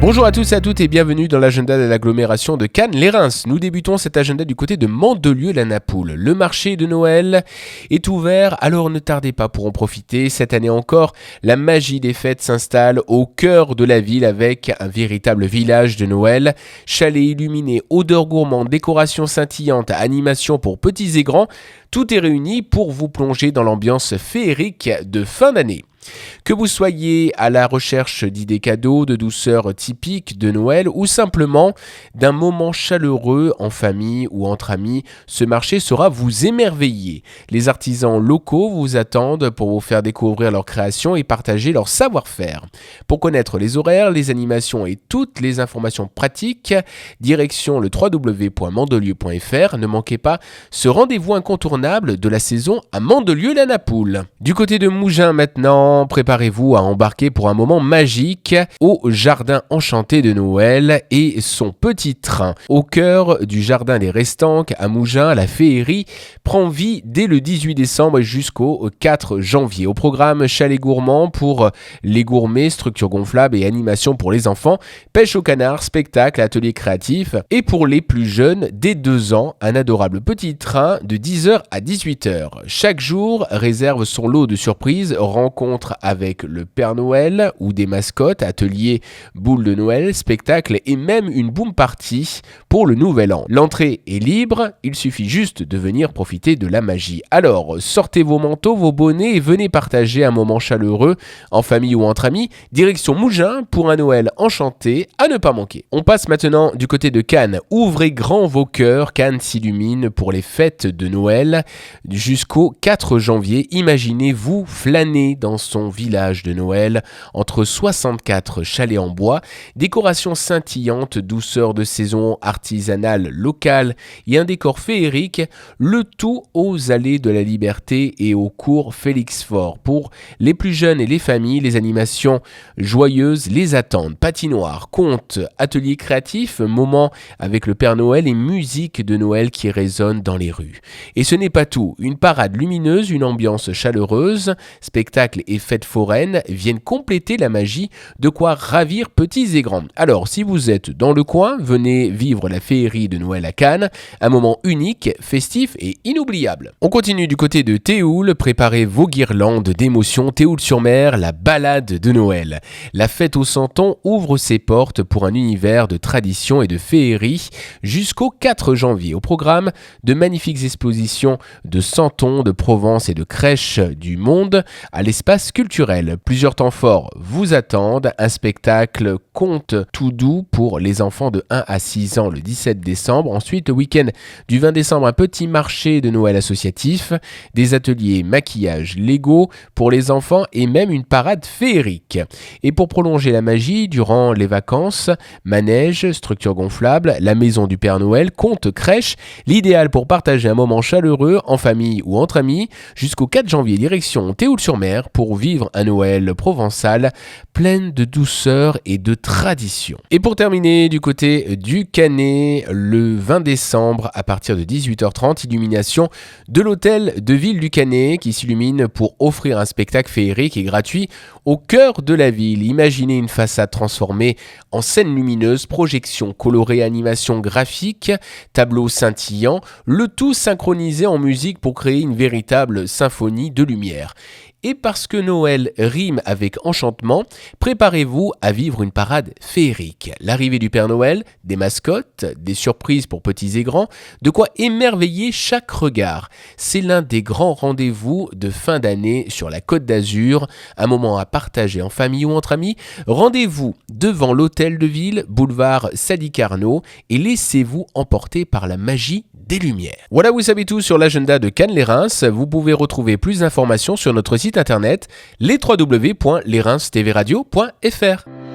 Bonjour à tous et à toutes et bienvenue dans l'agenda de l'agglomération de Cannes-les-Reims. Nous débutons cet agenda du côté de Mandelieu-la-Napoule. Le marché de Noël est ouvert, alors ne tardez pas pour en profiter. Cette année encore, la magie des fêtes s'installe au cœur de la ville avec un véritable village de Noël. Chalets illuminés, odeurs gourmandes, décorations scintillantes, animations pour petits et grands. Tout est réuni pour vous plonger dans l'ambiance féerique de fin d'année. Que vous soyez à la recherche d'idées cadeaux, de douceurs typiques de Noël ou simplement d'un moment chaleureux en famille ou entre amis, ce marché saura vous émerveiller. Les artisans locaux vous attendent pour vous faire découvrir leurs créations et partager leur savoir-faire. Pour connaître les horaires, les animations et toutes les informations pratiques, direction le www.mandelieu.fr. Ne manquez pas ce rendez-vous incontournable de la saison à Mandelieu-la-Napoule. Du côté de Mougins maintenant, préparez-vous à embarquer pour un moment magique au Jardin Enchanté de Noël et son petit train. Au cœur du Jardin des Restanques à Mougins, la féerie prend vie dès le 18 décembre jusqu'au 4 janvier. Au programme chalet gourmand pour les gourmets, structures gonflables et animations pour les enfants, pêche au canard, spectacle, atelier créatif et pour les plus jeunes, dès 2 ans, un adorable petit train de 10h à 18h. Chaque jour réserve son lot de surprises, rencontres avec le Père Noël ou des mascottes, ateliers boules de Noël, spectacles et même une boom party pour le nouvel an. L'entrée est libre, il suffit juste de venir profiter de la magie. Alors, sortez vos manteaux, vos bonnets et venez partager un moment chaleureux en famille ou entre amis. Direction Mougins pour un Noël enchanté à ne pas manquer. On passe maintenant du côté de Cannes. Ouvrez grand vos cœurs, Cannes s'illumine pour les fêtes de Noël jusqu'au 4 janvier. Imaginez-vous flâner dans son village de Noël, entre 64 chalets en bois, décorations scintillantes, douceur de saison artisanale locale et un décor féerique, le tout aux allées de la Liberté et au cours Félix Faure. Pour les plus jeunes et les familles, les animations joyeuses les attendent. Patinoire, contes, ateliers créatifs, moments avec le Père Noël et musique de Noël qui résonne dans les rues. Et ce n'est pas tout, une parade lumineuse, une ambiance chaleureuse, spectacle et fêtes foraines viennent compléter la magie, de quoi ravir petits et grands. Alors, si vous êtes dans le coin, venez vivre la féerie de Noël à Cannes, un moment unique, festif et inoubliable. On continue du côté de Théoul, préparez vos guirlandes d'émotions. Théoul-sur-Mer, la balade de Noël. La fête aux santons ouvre ses portes pour un univers de tradition et de féerie jusqu'au 4 janvier. Au programme, de magnifiques expositions de santons, de Provence et de crèches du monde à l'espace culturel. Plusieurs temps forts vous attendent. Un spectacle conte tout doux pour les enfants de 1 à 6 ans le 17 décembre. Ensuite, le week-end du 20 décembre, un petit marché de Noël associatif, des ateliers maquillage Lego pour les enfants et même une parade féerique. Et pour prolonger la magie durant les vacances, manège, structure gonflable, la maison du Père Noël, conte crèche, l'idéal pour partager un moment chaleureux en famille ou entre amis jusqu'au 4 janvier direction Théoul-sur-Mer pour vivre un Noël provençal plein de douceur et de tradition. Et pour terminer, du côté du Canet, le 20 décembre à partir de 18h30, illumination de l'hôtel de ville du Canet qui s'illumine pour offrir un spectacle féerique et gratuit au cœur de la ville. Imaginez une façade transformée en scène lumineuse, projection colorée, animation graphique, tableau scintillant, le tout synchronisé en musique pour créer une véritable symphonie de lumière. Et parce que Noël rime avec enchantement, préparez-vous à vivre une parade féerique. L'arrivée du Père Noël, des mascottes, des surprises pour petits et grands, de quoi émerveiller chaque regard. C'est l'un des grands rendez-vous de fin d'année sur la Côte d'Azur, un moment à partager en famille ou entre amis. Rendez-vous devant l'hôtel de ville, boulevard Sadi Carnot, et laissez-vous emporter par la magie des lumières. Voilà, vous savez tout sur l'agenda de Cannes-les-Reims. Vous pouvez retrouver plus d'informations sur notre site internet, les www.lesreims-tvradio.fr.